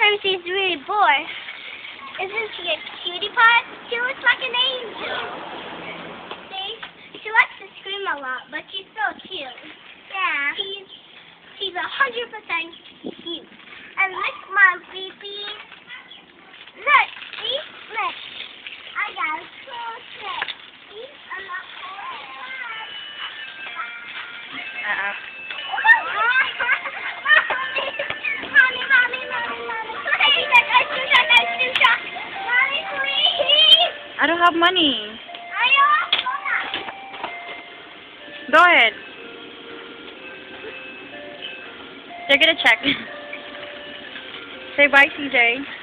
sometimes he's really bored. Isn't she a cutie pie? She looks like an angel. See? She likes to scream a lot, but she's so cute. Yeah. She's 100% cute. And look, my baby. Look, see? Look. I got a cool trick. See? I'm not I don't have money. Go ahead. They're gonna check. Say bye, CJ.